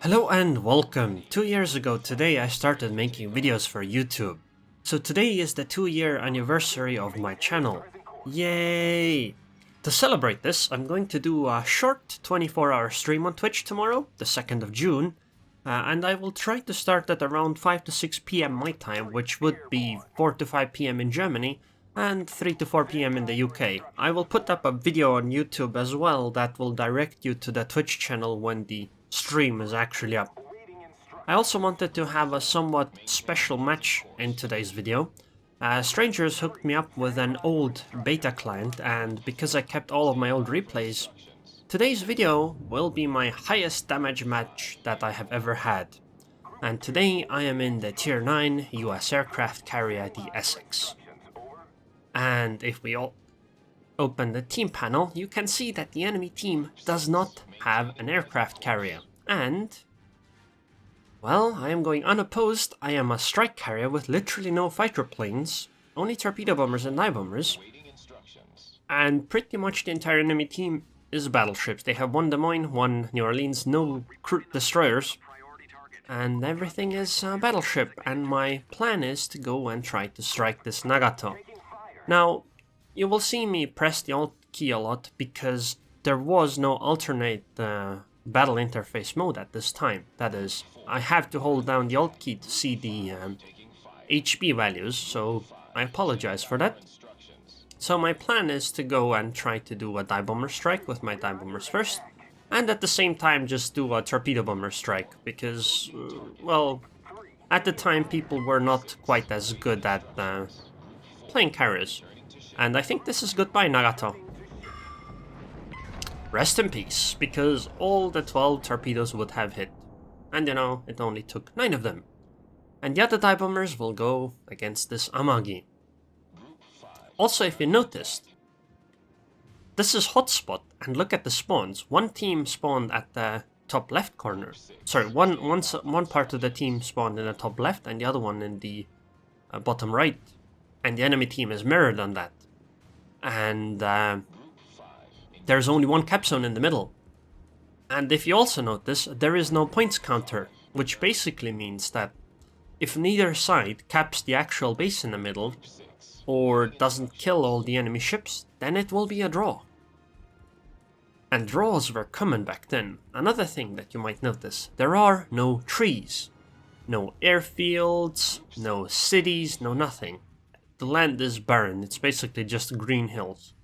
Hello and welcome. 2 years ago today I started making videos for YouTube. So today is the 2-year anniversary of my channel. Yay! To celebrate this, I'm going to do a short 24-hour stream on Twitch tomorrow, the 2nd of June. And I will try to start at around 5 to 6 PM my time, which would be 4 to 5 PM in Germany, and 3 to 4 PM in the UK. I will put up a video on YouTube as well that will direct you to the Twitch channel when the stream is actually up. I also wanted to have a somewhat special match in today's video. Strangers hooked me up with an old beta client, and because I kept all of my old replays, today's video will be my highest damage match that I have ever had. And today I am in the Tier 9 US aircraft carrier, the Essex. And if we all open the team panel, you can see that the enemy team does not have an aircraft carrier. And, well, I am going unopposed. I am a strike carrier with literally no fighter planes, only torpedo bombers and dive bombers. And pretty much the entire enemy team is battleships. They have one Des Moines, one New Orleans, no destroyers. And everything is battleship. And my plan is to go and try to strike this Nagato. Now, you will see me press the Alt key a lot because there was no alternate battle interface mode at this time. That is, I have to hold down the Alt key to see the HB values, so I apologize for that. So my plan is to go and try to do a dive bomber strike with my dive bombers first, and at the same time just do a torpedo bomber strike, because, well, at the time people were not quite as good at playing carriers. And I think this is goodbye, Nagato. Rest in peace, because all the 12 torpedoes would have hit. And you know, it only took 9 of them. And the other dive bombers will go against this Amagi. Also, if you noticed, this is hotspot, and look at the spawns. One team spawned at the top left corner. Sorry, one part of the team spawned in the top left, and the other one in the bottom right. And the enemy team is mirrored on that. And there's only one cap zone in the middle. And if you also notice, there is no points counter, which basically means that if neither side caps the actual base in the middle, or doesn't kill all the enemy ships, then it will be a draw. And draws were common back then. Another thing that you might notice, there are no trees, no airfields, no cities, no nothing. The land is barren, it's basically just green hills.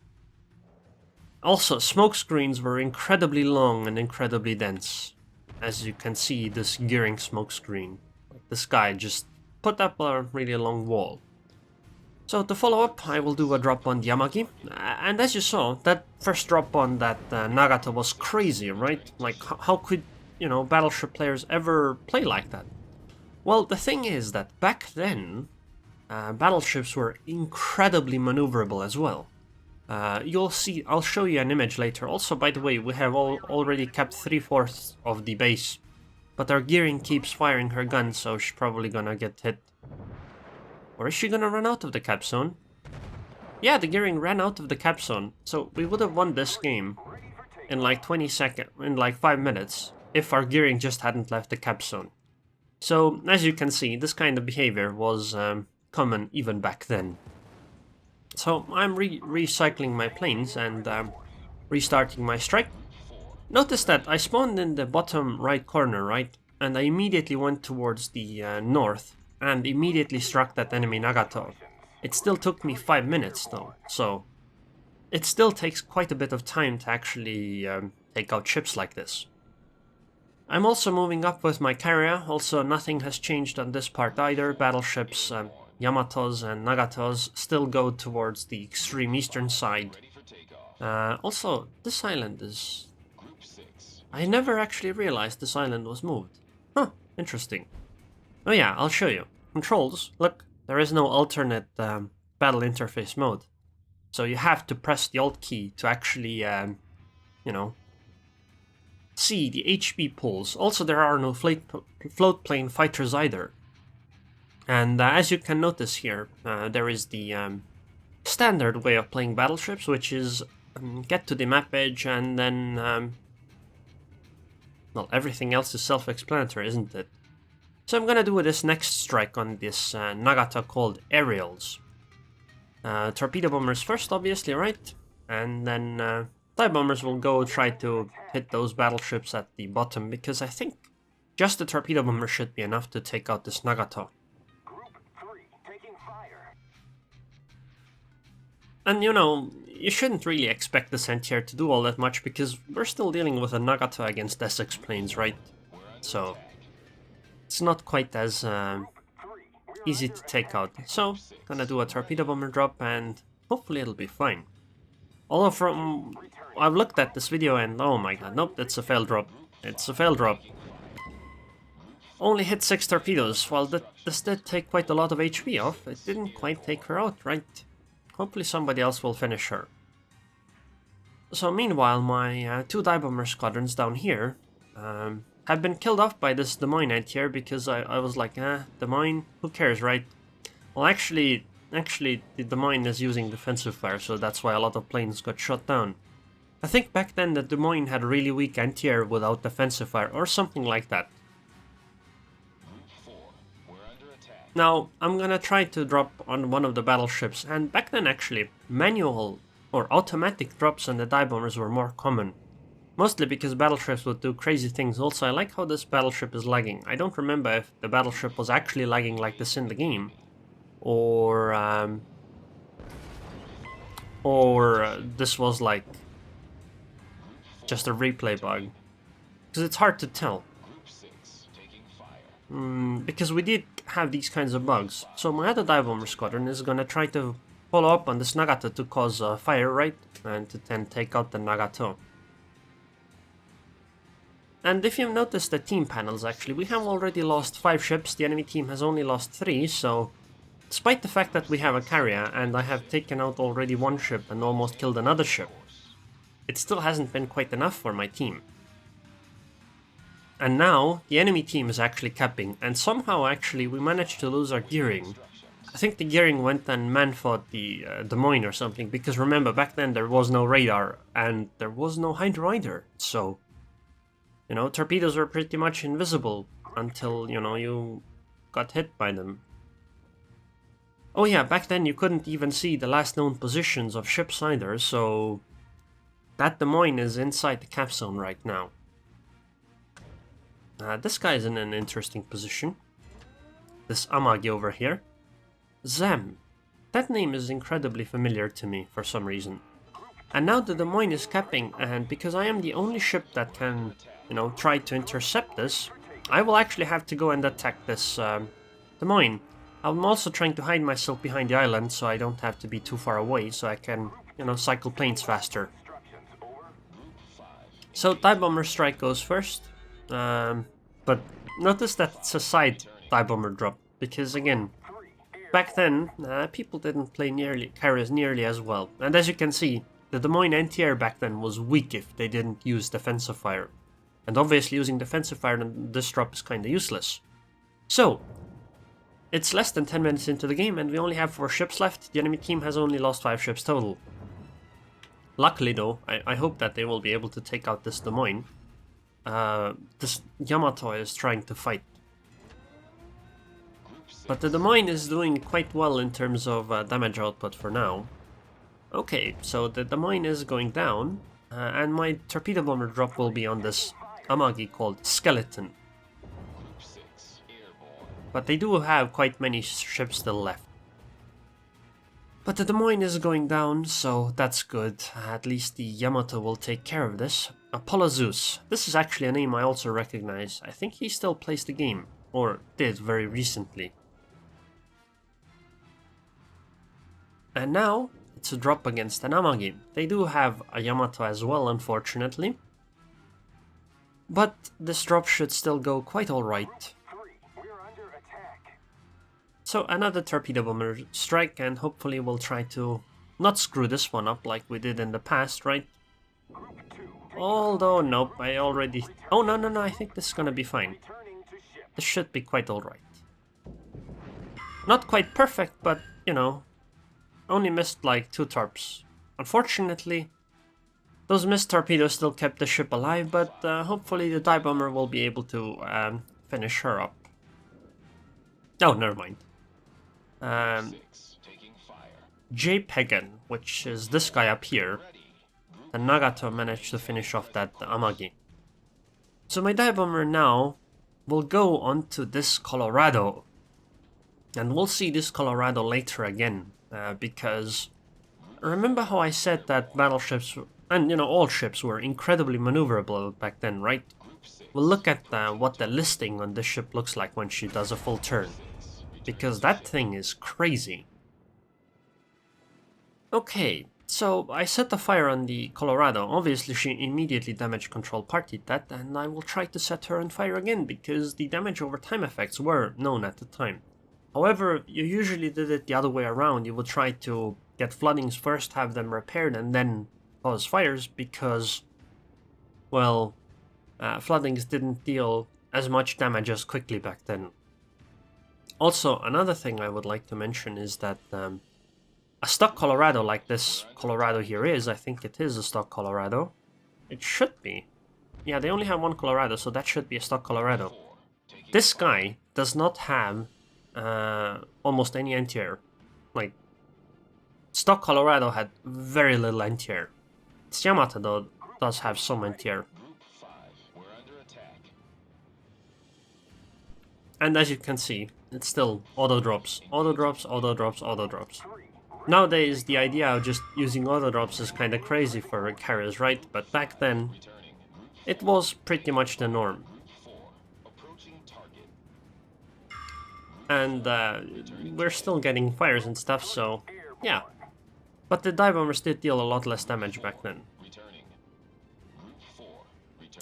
Also, smoke screens were incredibly long and incredibly dense. As you can see, this gearing smoke screen. This guy just put up a really long wall. So to follow up, I will do a drop on the Yamagi. And as you saw, that first drop on that Nagata was crazy, right? Like, how could, you know, Battleship players ever play like that? Well, the thing is that back then, battleships were incredibly maneuverable as well. You'll see, I'll show you an image later. Also, by the way, we have already kept 3/4 of the base, but our gearing keeps firing her gun, so she's probably gonna get hit. Or is she gonna run out of the cap zone? Yeah, the gearing ran out of the cap zone, so we would have won this game in like 20 seconds, in like 5 minutes, if our gearing just hadn't left the cap zone. So, as you can see, this kind of behavior was common even back then. So I'm recycling my planes and restarting my strike. Notice that I spawned in the bottom right corner, right? And I immediately went towards the north and immediately struck that enemy Nagato. It still took me 5 minutes though, so it still takes quite a bit of time to actually take out ships like this. I'm also moving up with my carrier. Also, nothing has changed on this part either. Battleships, Yamatos and Nagatos still go towards the extreme eastern side. Also, this island is... I never actually realized this island was moved. Huh, interesting. Oh yeah, I'll show you. Controls, look, there is no alternate battle interface mode. So you have to press the Alt key to actually, you know, see the HB pulls. Also, there are no float plane fighters either. And as you can notice here, there is the standard way of playing battleships, which is get to the map edge and then Well, everything else is self-explanatory, isn't it? So I'm gonna do this next strike on this Nagata called Aerials. Torpedo bombers first, obviously, right? And then dive bombers will go try to hit those battleships at the bottom, because I think just the torpedo bomber should be enough to take out this Nagata. Group 3 taking fire. And you know, you shouldn't really expect the Sentier to do all that much, because we're still dealing with a Nagata against Essex planes, right? So it's not quite as easy to take out. So, gonna do a torpedo bomber drop and hopefully it'll be fine. Although from... I've looked at this video and oh my god, nope, it's a failed drop. It's a failed drop. Only hit 6 torpedoes. While this did take quite a lot of HP off, it didn't quite take her out, right? Hopefully somebody else will finish her. So meanwhile, my 2 dive bomber squadrons down here have been killed off by this Des Moines anti-air, because I was like, Des Moines, who cares, right? Well, actually, the Des Moines is using defensive fire, so that's why a lot of planes got shot down. I think back then the Des Moines had a really weak anti-air without defensive fire, or something like that. Now, I'm gonna try to drop on one of the battleships, and back then actually, manual or automatic drops on the dive bombers were more common. Mostly because battleships would do crazy things. Also, I like how this battleship is lagging. I don't remember if the battleship was actually lagging like this in the game, or this was like just a replay bug. Because it's hard to tell. Because we did have these kinds of bugs. So my other dive bomber squadron is gonna try to follow up on this Nagata to cause fire, right? And to then take out the Nagato. And if you've noticed the team panels, actually, we have already lost 5 ships, the enemy team has only lost 3, so despite the fact that we have a carrier and I have taken out already 1 ship and almost killed another ship, it still hasn't been quite enough for my team. And now, the enemy team is actually capping, and somehow actually we managed to lose our gearing. I think the gearing went and man-fought the Des Moines or something, because remember, back then there was no radar, and there was no hydro either, so... You know, torpedoes were pretty much invisible until, you know, you got hit by them. Oh yeah, back then you couldn't even see the last known positions of ships either, so... That Des Moines is inside the cap zone right now. This guy's in an interesting position. This Amagi over here. Zem. That name is incredibly familiar to me for some reason. And now the Des Moines is capping, and because I am the only ship that can, you know, try to intercept this, I will actually have to go and attack this Des Moines. I'm also trying to hide myself behind the island so I don't have to be too far away, so I can, you know, cycle planes faster. So dive bomber strike goes first, but notice that it's a side dive bomber drop, because again, back then people didn't play carriers nearly as well, and as you can see, the Des Moines anti-air back then was weak if they didn't use defensive fire. And obviously using defensive fire on this drop is kinda useless. So, it's less than 10 minutes into the game and we only have 4 ships left. The enemy team has only lost 5 ships total. Luckily though, I hope that they will be able to take out this Des Moines. This Yamato is trying to fight. But the Des Moines is doing quite well in terms of damage output for now. Okay, so the Des Moines is going down, and my torpedo bomber drop will be on this Amagi called Skeleton. But they do have quite many ships still left. But the Des Moines is going down, so that's good. At least the Yamato will take care of this. Apollo Zeus. This is actually a name I also recognize. I think he still plays the game, or did very recently. And now, it's a drop against an Amagi. They do have a Yamato as well, unfortunately. But this drop should still go quite alright. So another torpedo bomber strike, and hopefully we'll try to not screw this one up like we did in the past, right? Although, nope, I already... Oh, no, I think this is gonna be fine. This should be quite alright. Not quite perfect, but, you know, only missed like 2 torps. Unfortunately, Those missed torpedoes still kept the ship alive, but hopefully the dive bomber will be able to finish her up. Oh, never mind. J-Pagan, which is this guy up here, and Nagato managed to finish off that Amagi. So my dive bomber now will go onto this Colorado, and we'll see this Colorado later again, because remember how I said that battleships, and all ships were incredibly maneuverable back then, right? We'll look at what the listing on this ship looks like when she does a full turn, because that thing is crazy. Okay, so I set the fire on the Colorado. Obviously she immediately damage control partied that, and I will try to set her on fire again because the damage over time effects were known at the time. However, you usually did it the other way around. You would try to get floodings first, have them repaired, and then cause fires because, well, floodings didn't deal as much damage as quickly back then. Also, another thing I would like to mention is that a stock Colorado like this Colorado here is, I think it is a stock Colorado. It should be. Yeah, they only have one Colorado, so that should be a stock Colorado. This guy does not have almost any anti-air. Like, stock Colorado had very little anti-air. This Yamato, though, does have some anti-air. And as you can see, it's still auto drops, auto drops, auto drops, auto drops. Nowadays, the idea of just using auto drops is kind of crazy for carriers, right? But back then, it was pretty much the norm. And we're still getting fires and stuff, so yeah. But the dive bombers did deal a lot less damage back then.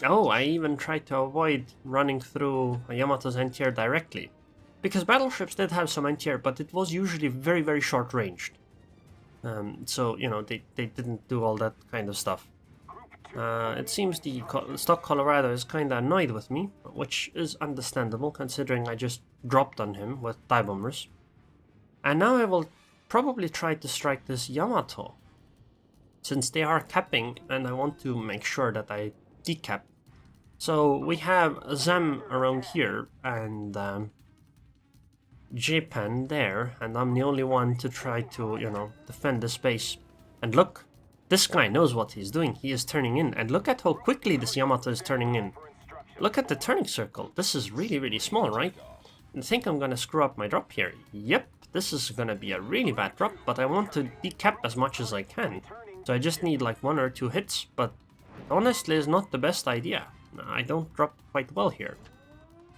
Oh, I even tried to avoid running through a Yamato's anti-air directly. Because battleships did have some anti-air, but it was usually very, very short-ranged. So, they didn't do all that kind of stuff. It seems the stock Colorado is kinda annoyed with me, which is understandable considering I just dropped on him with dive bombers. And now I will probably try to strike this Yamato, since they are capping and I want to make sure that I decap. So we have Zem around here and Japan there, and I'm the only one to try to, defend the space. And look, this guy knows what he's doing. He is turning in, and look at how quickly this Yamato is turning in. Look at the turning circle. This is really, really small, right? I think I'm gonna screw up my drop here. Yep, this is gonna be a really bad drop, but I want to decap as much as I can. So I just need like 1 or 2 hits, but honestly it's not the best idea. I don't drop quite well here.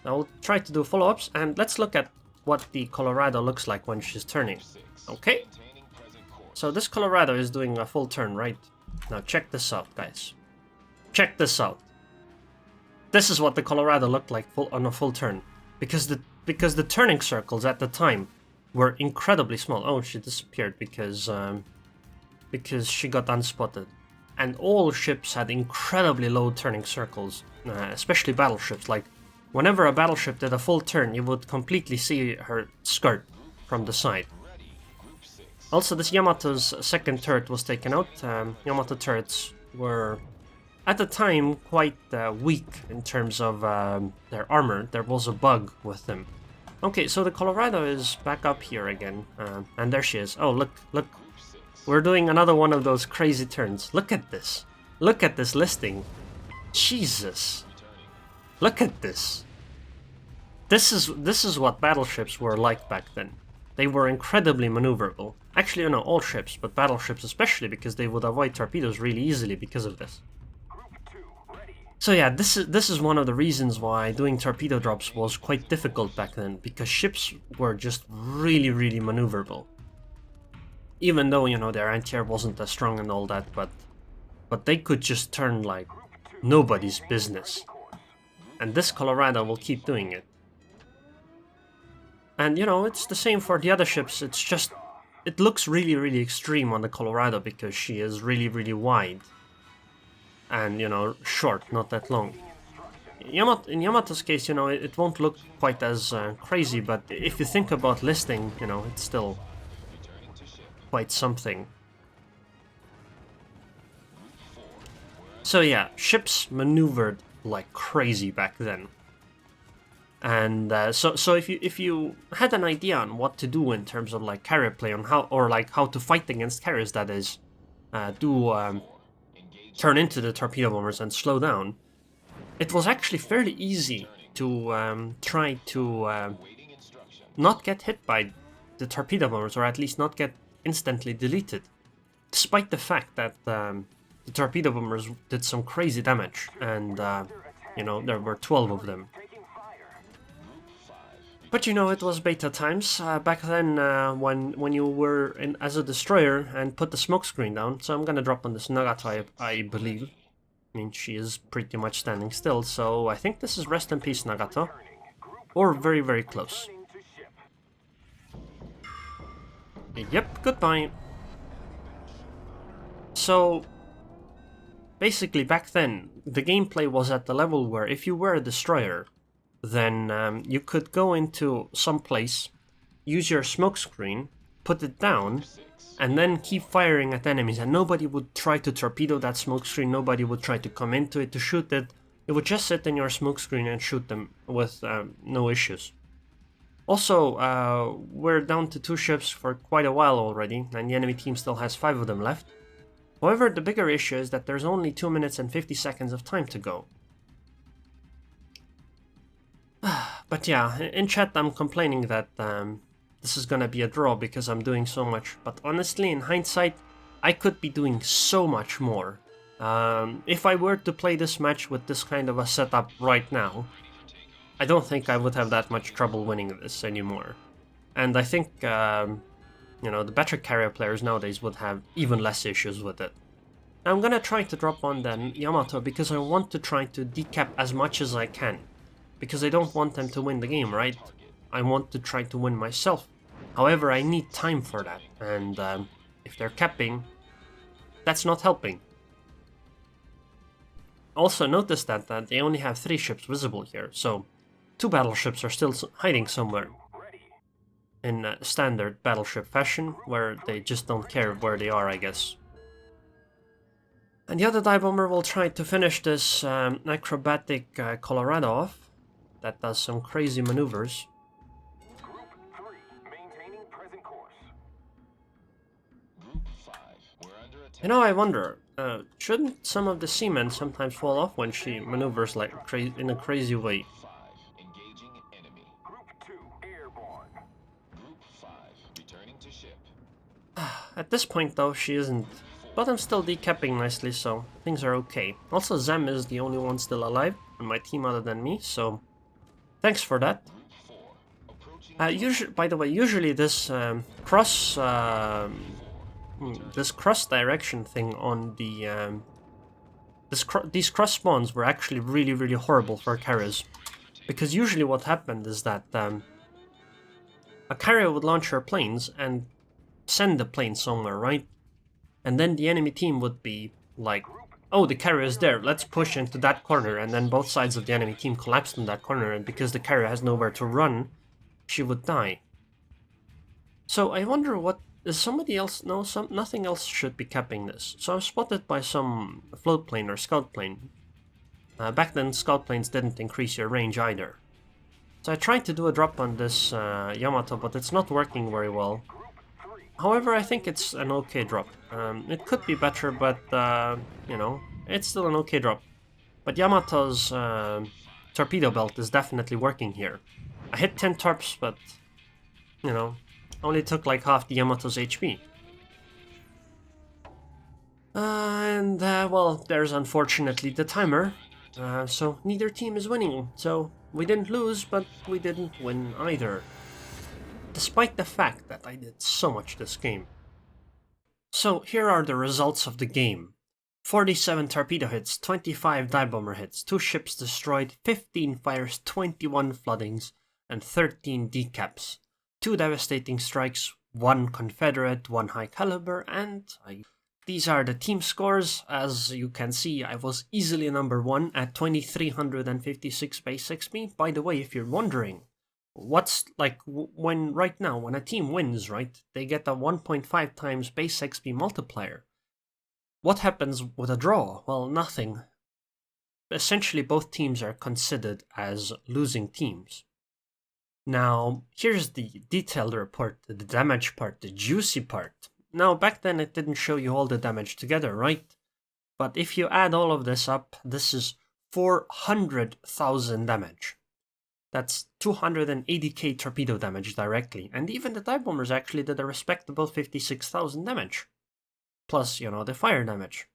I'll try to do follow-ups, and let's look at what the Colorado looks like when she's turning. Okay? So this Colorado is doing a full turn, right? Now check this out, guys. Check this out. This is what the Colorado looked like on a full turn. Because the turning circles at the time were incredibly small. Oh, she disappeared because she got unspotted. And all ships had incredibly low turning circles, especially battleships. Like, whenever a battleship did a full turn, you would completely see her skirt from the side. Also, this Yamato's second turret was taken out. Yamato turrets were, at the time, quite weak in terms of their armor. There was a bug with them. Okay, so the Colorado is back up here again, and there she is. Oh, look. We're doing another one of those crazy turns. Look at this. Look at this listing. Jesus. Look at this. This is what battleships were like back then. They were incredibly maneuverable. Actually, all ships, but battleships especially, because they would avoid torpedoes really easily because of this. So yeah, this is one of the reasons why doing torpedo drops was quite difficult back then, because ships were just really, really maneuverable. Even though, their anti-air wasn't as strong and all that, but they could just turn like nobody's business. And this Colorado will keep doing it. And, it's the same for the other ships. It's just, it looks really, really extreme on the Colorado because she is really, really wide. And, short, not that long. In Yamato's case, it won't look quite as crazy, but if you think about listing, it's still quite something. So yeah, ships maneuvered like crazy back then. And so if you had an idea on what to do in terms of like carrier play on how to fight against carriers, that is, turn into the torpedo bombers and slow down, it was actually fairly easy to try to not get hit by the torpedo bombers, or at least not get instantly deleted, despite the fact that the torpedo bombers did some crazy damage, and there were 12 of them. But it was beta times back then, when you were in as a destroyer and put the smoke screen down. So I'm gonna drop on this Nagato, I believe. I mean, she is pretty much standing still, so I think this is rest in peace, Nagato. Or very, very close. Yep, goodbye. So, basically back then, the gameplay was at the level where if you were a destroyer, then you could go into some place, use your smoke screen, put it down, and then keep firing at enemies, and nobody would try to torpedo that smoke screen, nobody would try to come into it to shoot it. It would just sit in your smoke screen and shoot them with no issues. Also, we're down to 2 ships for quite a while already, and the enemy team still has 5 of them left. However, the bigger issue is that there's only 2 minutes and 50 seconds of time to go. But yeah, in chat I'm complaining that this is gonna be a draw because I'm doing so much, but honestly, in hindsight, I could be doing so much more. If I were to play this match with this kind of a setup right now, I don't think I would have that much trouble winning this anymore. And I think, the better carrier players nowadays would have even less issues with it. I'm gonna try to drop on then Yamato because I want to try to decap as much as I can. Because I don't want them to win the game, right? I want to try to win myself. However, I need time for that, and if they're capping, that's not helping. Also, notice that they only have 3 ships visible here, so 2 battleships are still hiding somewhere. In standard battleship fashion, where they just don't care where they are, I guess. And the other dive bomber will try to finish this acrobatic Colorado off. That does some crazy maneuvers. Group 3, maintaining present course. Group 5, we're under attack. I wonder, shouldn't some of the seamen sometimes fall off when she maneuvers like in a crazy way? 5, engaging enemy. Group 2, airborne. Group 5, returning to ship. At this point though, she isn't. But I'm still decapping nicely, so things are okay. Also, Zem is the only one still alive on my team other than me, so thanks for that. By the way, usually this cross direction thing on the these cross spawns were actually really, really horrible for carriers, because usually what happened is that a carrier would launch her planes and send the plane somewhere, right? And then the enemy team would be like, oh, the carrier is there, let's push into that corner, and then both sides of the enemy team collapsed in that corner, and because the carrier has nowhere to run, she would die. So I wonder what is somebody else? No, nothing else should be capping this. So I'm spotted by some float plane or scout plane. Back then, scout planes didn't increase your range either. So I tried to do a drop on this Yamato, but it's not working very well. However, I think it's an okay drop. It could be better, but, it's still an okay drop. But Yamato's torpedo belt is definitely working here. I hit 10 torps, but, only took like half the Yamato's HP. Well, there's unfortunately the timer. So neither team is winning. So we didn't lose, but we didn't win either. Despite the fact that I did so much this game. So here are the results of the game. 47 torpedo hits, 25 dive bomber hits, 2 ships destroyed, 15 fires, 21 floodings, and 13 decaps. 2 devastating strikes, 1 Confederate, 1 high caliber, and these are the team scores. As you can see, I was easily number 1 at 2356 base XP. By the way, if you're wondering, what's like when a team wins, right? They get a 1.5 times base XP multiplier. what happens with a draw? Well, nothing. Essentially, both teams are considered as losing teams. Now, here's the detailed report, the damage part, the juicy part. Now, back then it didn't show you all the damage together, right? But if you add all of this up, this is 400,000 damage. That's 280k torpedo damage directly, and even the dive bombers actually did a respectable 56,000 damage. Plus, the fire damage.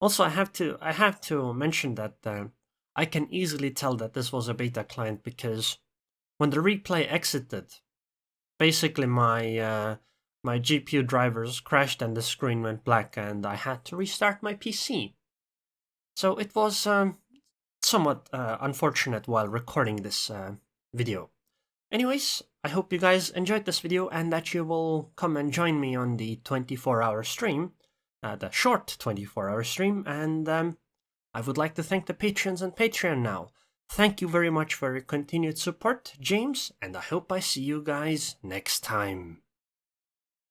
Also, I have to mention that I can easily tell that this was a beta client because when the replay exited, basically my GPU drivers crashed and the screen went black and I had to restart my PC. So it was somewhat unfortunate while recording this video. Anyways, I hope you guys enjoyed this video and that you will come and join me on the 24-hour stream, the short 24-hour stream, and I would like to thank the patrons and Patreon now. Thank you very much for your continued support, James, and I hope I see you guys next time.